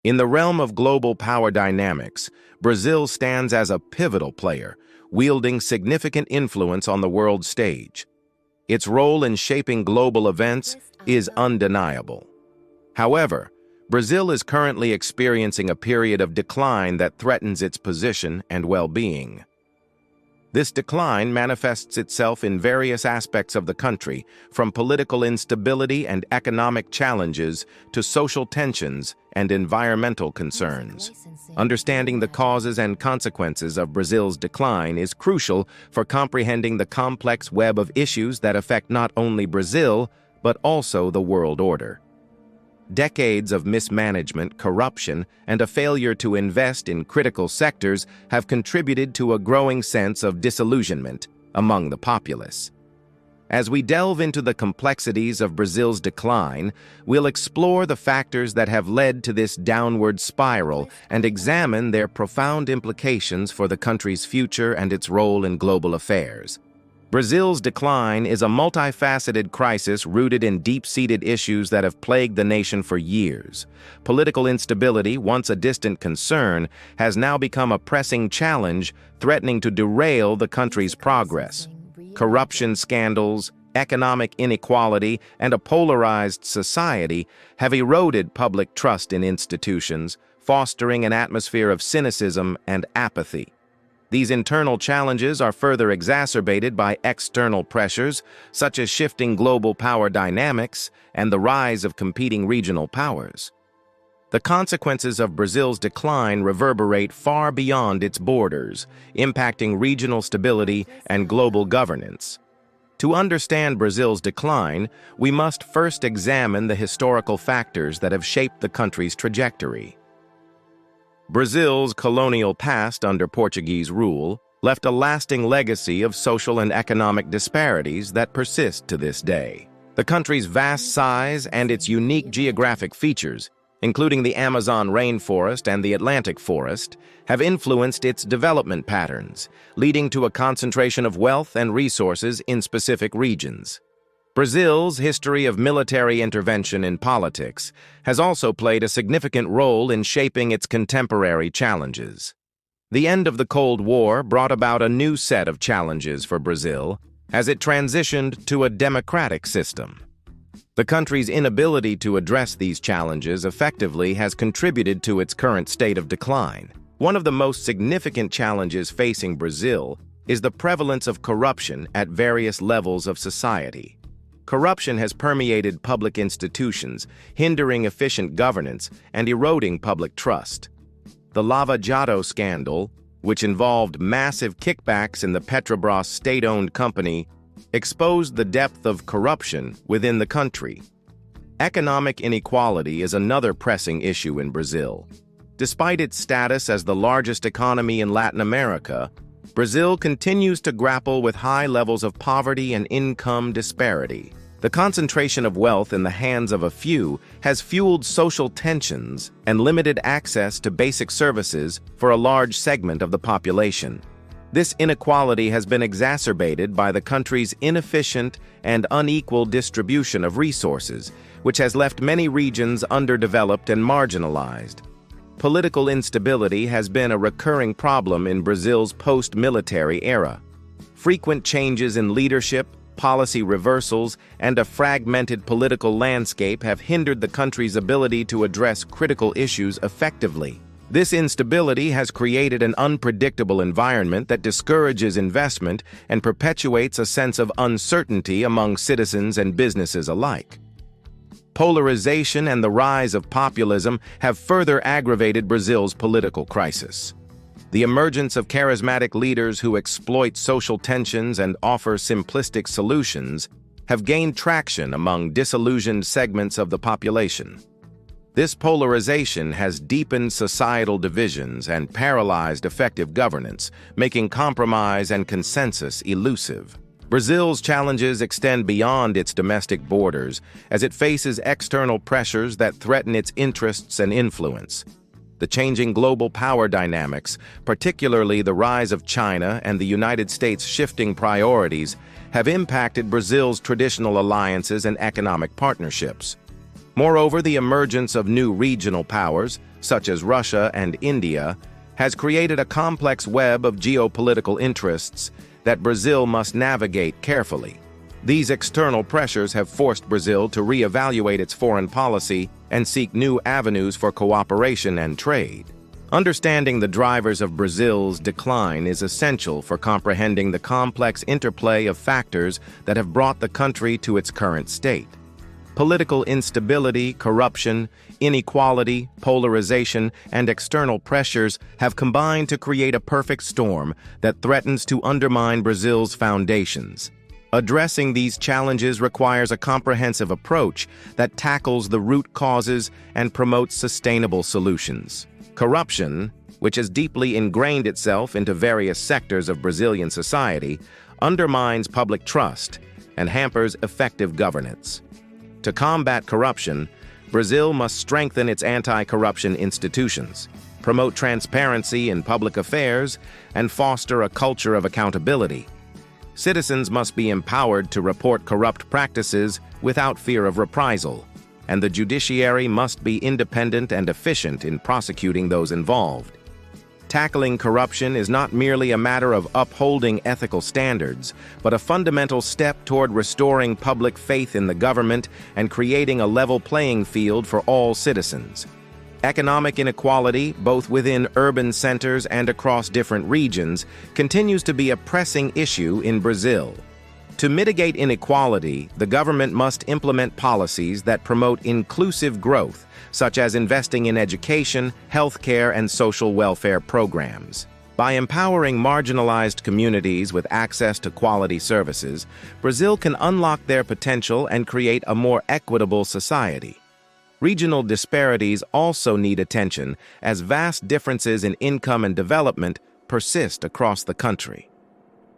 In the realm of global power dynamics, Brazil stands as a pivotal player, wielding significant influence on the world stage. Its role in shaping global events is undeniable. However, Brazil is currently experiencing a period of decline that threatens its position and well-being. This decline manifests itself in various aspects of the country, from political instability and economic challenges to social tensions and environmental concerns. Understanding the causes and consequences of Brazil's decline is crucial for comprehending the complex web of issues that affect not only Brazil, but also the world order. Decades of mismanagement, corruption, and a failure to invest in critical sectors have contributed to a growing sense of disillusionment among the populace. As we delve into the complexities of Brazil's decline, we'll explore the factors that have led to this downward spiral and examine their profound implications for the country's future and its role in global affairs. Brazil's decline is a multifaceted crisis rooted in deep-seated issues that have plagued the nation for years. Political instability, once a distant concern, has now become a pressing challenge, threatening to derail the country's progress. Corruption scandals, economic inequality, and a polarized society have eroded public trust in institutions, fostering an atmosphere of cynicism and apathy. These internal challenges are further exacerbated by external pressures, such as shifting global power dynamics and the rise of competing regional powers. The consequences of Brazil's decline reverberate far beyond its borders, impacting regional stability and global governance. To understand Brazil's decline, we must first examine the historical factors that have shaped the country's trajectory. Brazil's colonial past under Portuguese rule left a lasting legacy of social and economic disparities that persist to this day. The country's vast size and its unique geographic features, including the Amazon rainforest and the Atlantic forest, have influenced its development patterns, leading to a concentration of wealth and resources in specific regions. Brazil's history of military intervention in politics has also played a significant role in shaping its contemporary challenges. The end of the Cold War brought about a new set of challenges for Brazil as it transitioned to a democratic system. The country's inability to address these challenges effectively has contributed to its current state of decline. One of the most significant challenges facing Brazil is the prevalence of corruption at various levels of society. Corruption has permeated public institutions, hindering efficient governance and eroding public trust. The Lava Jato scandal, which involved massive kickbacks in the Petrobras state-owned company, exposed the depth of corruption within the country. Economic inequality is another pressing issue in Brazil. Despite its status as the largest economy in Latin America, Brazil continues to grapple with high levels of poverty and income disparity. The concentration of wealth in the hands of a few has fueled social tensions and limited access to basic services for a large segment of the population. This inequality has been exacerbated by the country's inefficient and unequal distribution of resources, which has left many regions underdeveloped and marginalized. Political instability has been a recurring problem in Brazil's post-military era. Frequent changes in leadership, policy reversals, and a fragmented political landscape have hindered the country's ability to address critical issues effectively. This instability has created an unpredictable environment that discourages investment and perpetuates a sense of uncertainty among citizens and businesses alike. Polarization and the rise of populism have further aggravated Brazil's political crisis. The emergence of charismatic leaders who exploit social tensions and offer simplistic solutions have gained traction among disillusioned segments of the population. This polarization has deepened societal divisions and paralyzed effective governance, making compromise and consensus elusive. Brazil's challenges extend beyond its domestic borders as it faces external pressures that threaten its interests and influence. The changing global power dynamics, particularly the rise of China and the United States' shifting priorities, have impacted Brazil's traditional alliances and economic partnerships. Moreover, the emergence of new regional powers, such as Russia and India, has created a complex web of geopolitical interests that Brazil must navigate carefully. These external pressures have forced Brazil to reevaluate its foreign policy and seek new avenues for cooperation and trade. Understanding the drivers of Brazil's decline is essential for comprehending the complex interplay of factors that have brought the country to its current state. Political instability, corruption, inequality, polarization, and external pressures have combined to create a perfect storm that threatens to undermine Brazil's foundations. Addressing these challenges requires a comprehensive approach that tackles the root causes and promotes sustainable solutions. Corruption, which has deeply ingrained itself into various sectors of Brazilian society, undermines public trust and hampers effective governance. To combat corruption, Brazil must strengthen its anti-corruption institutions, promote transparency in public affairs, and foster a culture of accountability. Citizens must be empowered to report corrupt practices without fear of reprisal, and the judiciary must be independent and efficient in prosecuting those involved. Tackling corruption is not merely a matter of upholding ethical standards, but a fundamental step toward restoring public faith in the government and creating a level playing field for all citizens. Economic inequality, both within urban centers and across different regions, continues to be a pressing issue in Brazil. To mitigate inequality, the government must implement policies that promote inclusive growth, such as investing in education, healthcare, and social welfare programs. By empowering marginalized communities with access to quality services, Brazil can unlock their potential and create a more equitable society. Regional disparities also need attention, as vast differences in income and development persist across the country.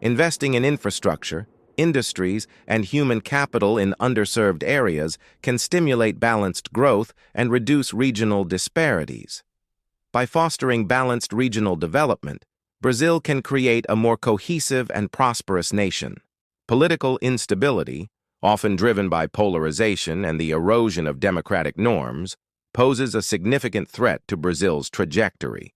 Investing in infrastructure, industries, and human capital in underserved areas can stimulate balanced growth and reduce regional disparities. By fostering balanced regional development, Brazil can create a more cohesive and prosperous nation. Political instability, often driven by polarization and the erosion of democratic norms, poses a significant threat to Brazil's trajectory.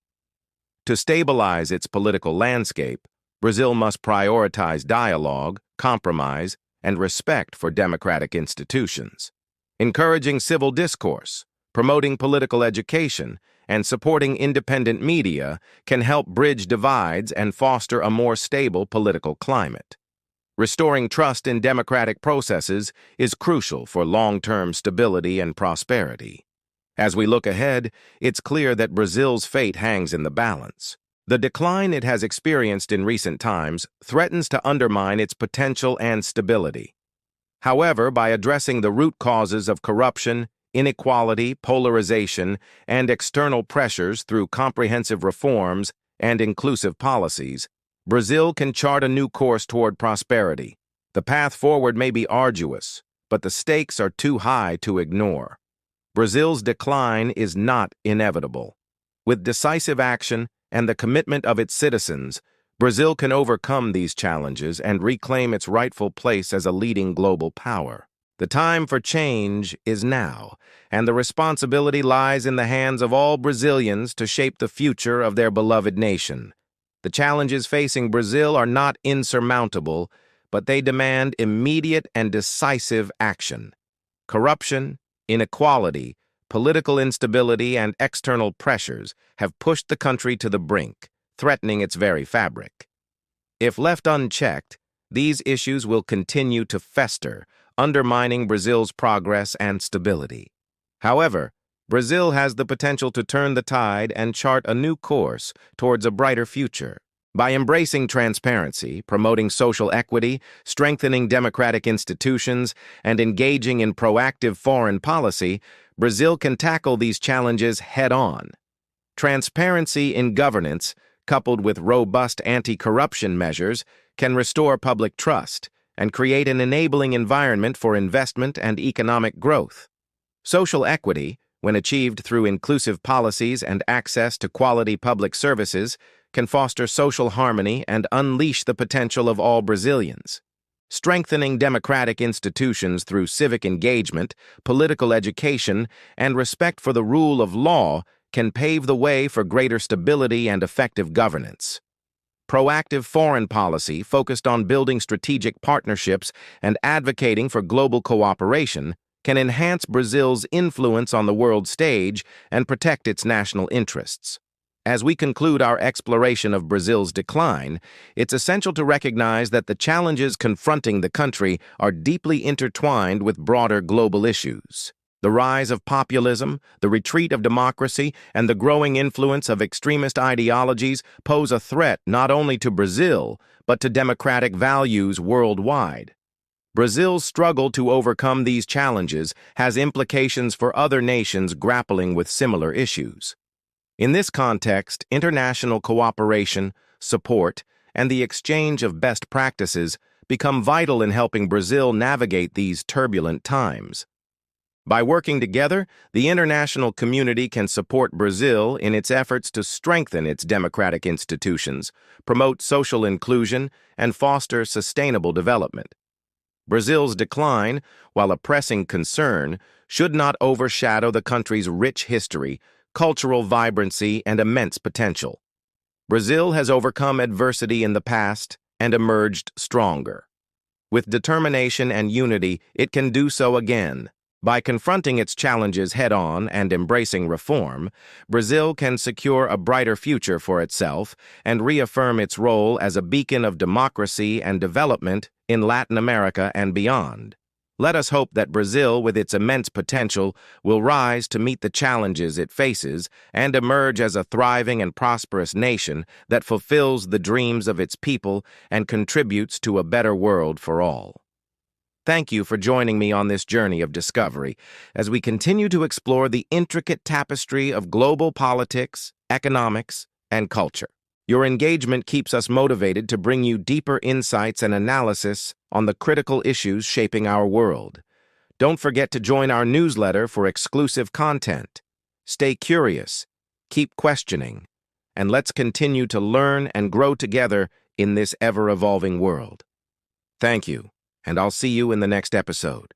To stabilize its political landscape, Brazil must prioritize dialogue, compromise, and respect for democratic institutions. Encouraging civil discourse, promoting political education, and supporting independent media can help bridge divides and foster a more stable political climate. Restoring trust in democratic processes is crucial for long-term stability and prosperity. As we look ahead, it's clear that Brazil's fate hangs in the balance. The decline it has experienced in recent times threatens to undermine its potential and stability. However, by addressing the root causes of corruption, inequality, polarization, and external pressures through comprehensive reforms and inclusive policies, Brazil can chart a new course toward prosperity. The path forward may be arduous, but the stakes are too high to ignore. Brazil's decline is not inevitable. With decisive action and the commitment of its citizens, Brazil can overcome these challenges and reclaim its rightful place as a leading global power. The time for change is now, and the responsibility lies in the hands of all Brazilians to shape the future of their beloved nation. The challenges facing Brazil are not insurmountable, but they demand immediate and decisive action. Corruption, inequality, political instability, and external pressures have pushed the country to the brink, threatening its very fabric. If left unchecked, these issues will continue to fester, undermining Brazil's progress and stability. However, Brazil has the potential to turn the tide and chart a new course towards a brighter future. By embracing transparency, promoting social equity, strengthening democratic institutions, and engaging in proactive foreign policy, Brazil can tackle these challenges head-on. Transparency in governance, coupled with robust anti-corruption measures, can restore public trust and create an enabling environment for investment and economic growth. Social equity, when achieved through inclusive policies and access to quality public services, can foster social harmony and unleash the potential of all Brazilians. Strengthening democratic institutions through civic engagement, political education, and respect for the rule of law can pave the way for greater stability and effective governance. Proactive foreign policy focused on building strategic partnerships and advocating for global cooperation can enhance Brazil's influence on the world stage and protect its national interests. As we conclude our exploration of Brazil's decline, it's essential to recognize that the challenges confronting the country are deeply intertwined with broader global issues. The rise of populism, the retreat of democracy, and the growing influence of extremist ideologies pose a threat not only to Brazil, but to democratic values worldwide. Brazil's struggle to overcome these challenges has implications for other nations grappling with similar issues. In this context, international cooperation, support, and the exchange of best practices become vital in helping Brazil navigate these turbulent times. By working together, the international community can support Brazil in its efforts to strengthen its democratic institutions, promote social inclusion, and foster sustainable development. Brazil's decline, while a pressing concern, should not overshadow the country's rich history, cultural vibrancy, and immense potential. Brazil has overcome adversity in the past and emerged stronger. With determination and unity, it can do so again. By confronting its challenges head-on and embracing reform, Brazil can secure a brighter future for itself and reaffirm its role as a beacon of democracy and development in Latin America and beyond. Let us hope that Brazil, with its immense potential, will rise to meet the challenges it faces and emerge as a thriving and prosperous nation that fulfills the dreams of its people and contributes to a better world for all. Thank you for joining me on this journey of discovery as we continue to explore the intricate tapestry of global politics, economics, and culture. Your engagement keeps us motivated to bring you deeper insights and analysis on the critical issues shaping our world. Don't forget to join our newsletter for exclusive content. Stay curious, keep questioning, and let's continue to learn and grow together in this ever-evolving world. Thank you, and I'll see you in the next episode.